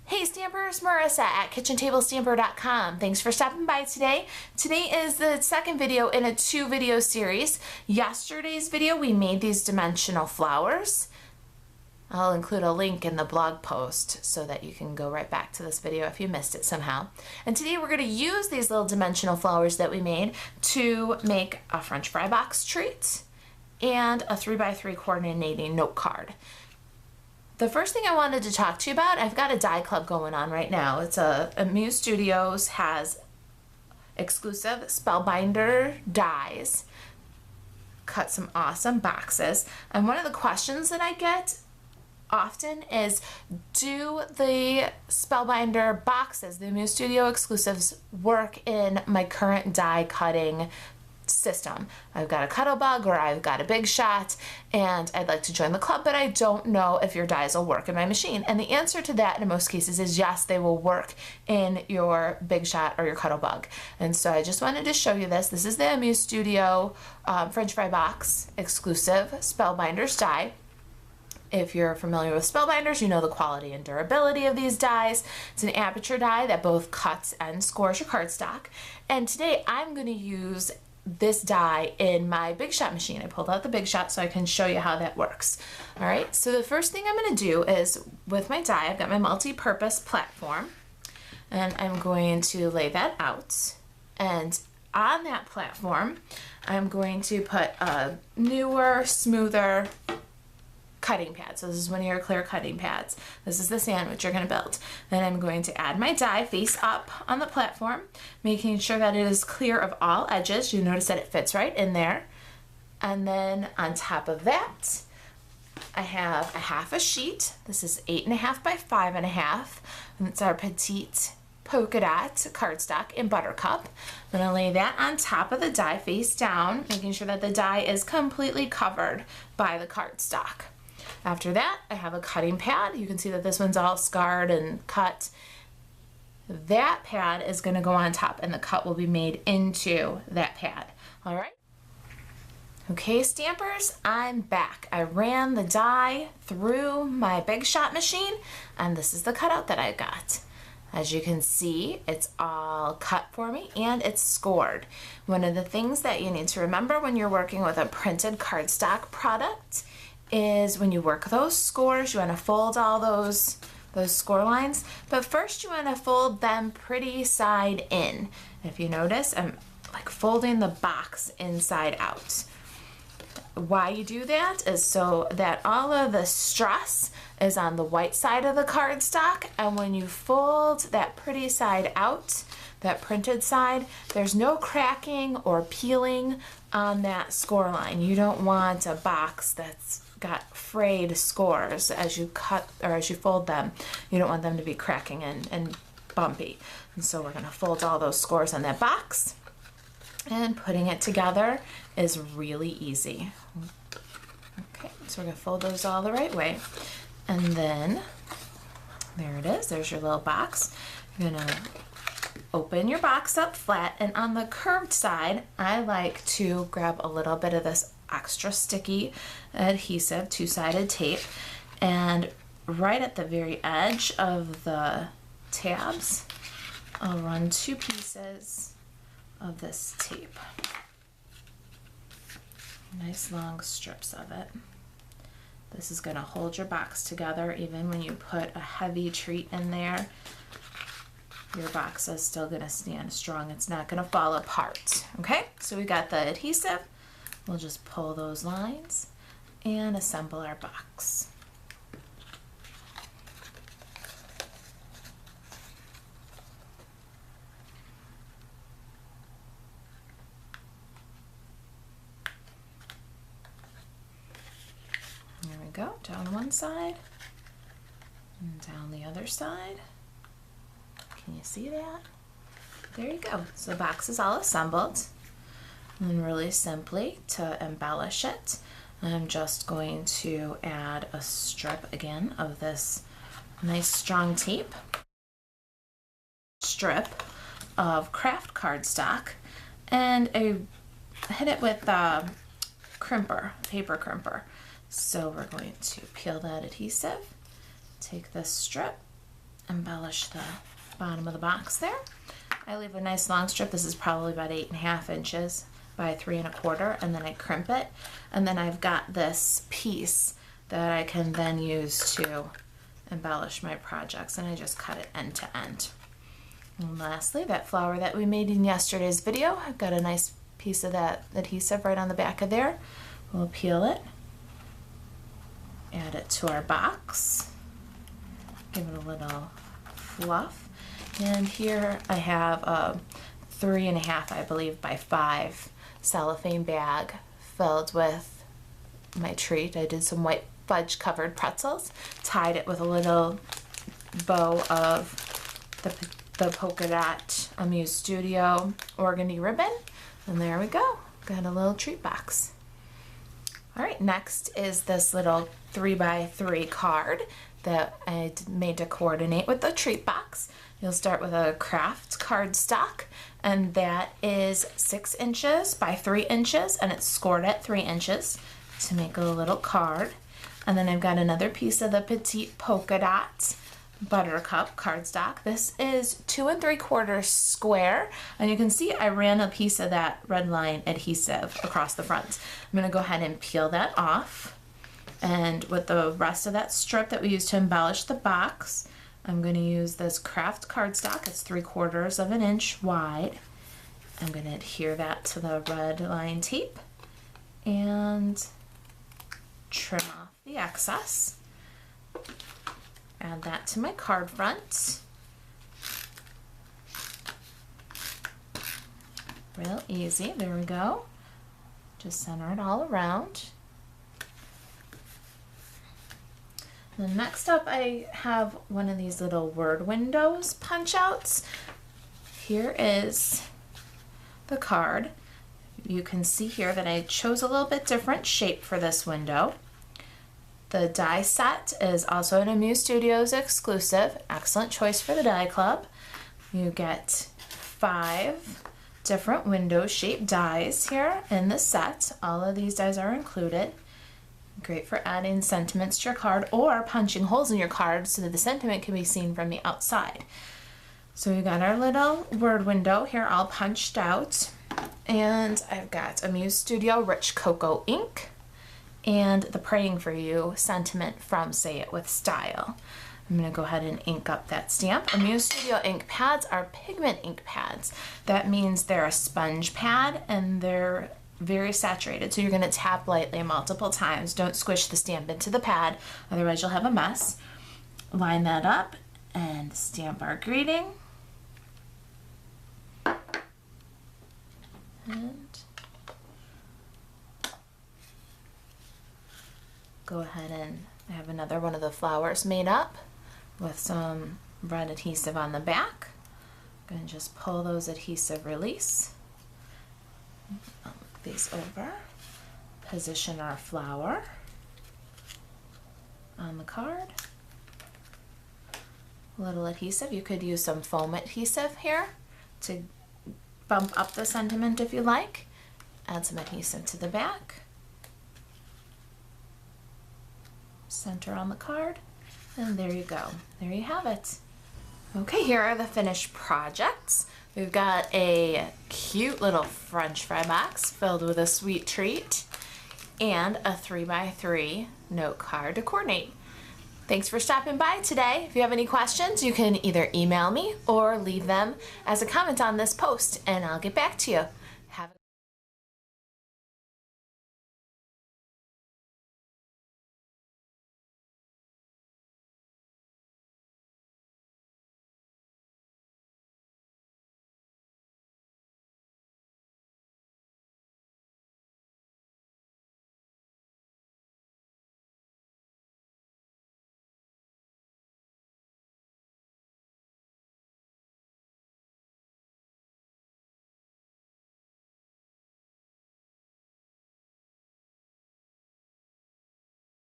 Hey Stampers, Marisa at kitchentablestamper.com. Thanks for stopping by today. Today is the second video in a 2-video series. Yesterday's video we made these dimensional flowers. I'll include a link in the blog post so that you can go right back to this video if you missed it somehow. And today we're going to use these little dimensional flowers that we made to make a French fry box treat and a 3x3 coordinating note card. The first thing I wanted to talk to you about, I've got a die club going on right now. It's a Muse Studios has exclusive Spellbinder dies, cut some awesome boxes. And one of the questions that I get often is, do the Spellbinder boxes, the Muse Studio exclusives, work in my current die cutting system? I've got a Cuttlebug or I've got a Big Shot and I'd like to join the club, but I don't know if your dies will work in my machine. And the answer to that in most cases is yes, they will work in your Big Shot or your Cuttlebug. And so I just wanted to show you this. This is the Muse Studio French Fry Box exclusive Spellbinders die. If you're familiar with Spellbinders, you know the quality and durability of these dies. It's an aperture die that both cuts and scores your cardstock. And today I'm going to use this die in my Big Shot machine. I pulled out the Big Shot so I can show you how that works. All right, so the first thing I'm going to do is, with my die, I've got my multi-purpose platform, and I'm going to lay that out. And on that platform, I'm going to put a newer, smoother cutting pad. So this is one of your clear cutting pads. This is the sandwich you're going to build. Then I'm going to add my die face up on the platform, making sure that it is clear of all edges. You notice that it fits right in there. And then on top of that, I have a half a sheet. This is 8.5 by 5.5, and it's our petite polka dot cardstock in Buttercup. I'm going to lay that on top of the die face down, making sure that the die is completely covered by the cardstock. After that, I have a cutting pad. You can see that this one's all scarred and cut. That pad is going to go on top and the cut will be made into that pad. All right. Okay, Stampers, I'm back. I ran the die through my Big Shot machine and this is the cutout that I got. As you can see, it's all cut for me and it's scored. One of the things that you need to remember when you're working with a printed cardstock product is when you work those scores, you want to fold all those score lines, but first you want to fold them pretty side in. If you notice, I'm like folding the box inside out. Why you do that is so that all of the stress is on the white side of the cardstock, and when you fold that pretty side out, that printed side, there's no cracking or peeling on that score line. You don't want a box that's got frayed scores as you cut or as you fold them. You don't want them to be cracking and bumpy. And so we're going to fold all those scores on that box, and putting it together is really easy. Okay, so we're going to fold those all the right way, and then there it is. There's your little box. You're going to open your box up flat, and on the curved side I like to grab a little bit of this extra sticky adhesive, two-sided tape, and right at the very edge of the tabs I'll run 2 pieces of this tape, nice long strips of it. This is going to hold your box together even when you put a heavy treat in there. Your box is still going to stand strong. It's not going to fall apart. Okay, so we got the adhesive. We'll just pull those lines and assemble our box. There we go, down one side and down the other side. Can you see that? There you go. So the box is all assembled. And really simply, to embellish it, I'm just going to add a strip again of this nice strong tape, strip of craft cardstock, and hit it with a crimper, paper crimper. So we're going to peel that adhesive, take this strip, embellish the bottom of the box there. I leave a nice long strip. This is probably about 8.5 inches by 3 1/4, and then I crimp it. And then I've got this piece that I can then use to embellish my projects, and I just cut it end to end. And lastly, that flower that we made in yesterday's video, I've got a nice piece of that adhesive right on the back of there. We'll peel it, add it to our box, give it a little fluff. And here I have a 3 1/2, I believe, by 5 cellophane bag filled with my treat. I did some white fudge covered pretzels, tied it with a little bow of the polka dot Muse Studio organdy ribbon, and there we go. Got a little treat box. All right, next is this little 3 by 3 card that I made to coordinate with the treat box. You'll start with a craft cardstock, and that is 6 inches by 3 inches, and it's scored at 3 inches to make a little card. And then I've got another piece of the petite polka dot buttercup cardstock. This is 2 3/4 square, and you can see I ran a piece of that red line adhesive across the front. I'm going to go ahead and peel that off, and with the rest of that strip that we used to embellish the box, I'm going to use this craft cardstock. It's 3/4 of an inch wide. I'm going to adhere that to the red line tape and trim off the excess. Add that to my card front. Real easy. There we go. Just center it all around. Then next up, I have one of these little word windows punch outs. Here is the card. You can see here that I chose a little bit different shape for this window. The die set is also an Muse Studios exclusive. Excellent choice for the die club. You get 5 different window shaped dies here in the set. All of these dies are included. Great for adding sentiments to your card or punching holes in your card so that the sentiment can be seen from the outside. So we got our little word window here all punched out, and I've got a Muse Studio Rich Cocoa ink and the Praying for You sentiment from Say It With Style. I'm going to go ahead and ink up that stamp. Muse Studio ink pads are pigment ink pads. That means they're a sponge pad and they're very saturated, so you're going to tap lightly multiple times. Don't squish the stamp into the pad, otherwise you'll have a mess. Line that up and stamp our greeting. And go ahead and I have another one of the flowers made up with some red adhesive on the back. I'm going to just pull those adhesive release. These over, position our flower on the card. A little adhesive. You could use some foam adhesive here to bump up the sentiment if you like. Add some adhesive to the back. Center on the card, and there you go. There you have it. Okay, here are the finished projects. We've got a cute little French fry box filled with a sweet treat and a 3 by 3 note card to coordinate. Thanks for stopping by today. If you have any questions, you can either email me or leave them as a comment on this post, and I'll get back to you.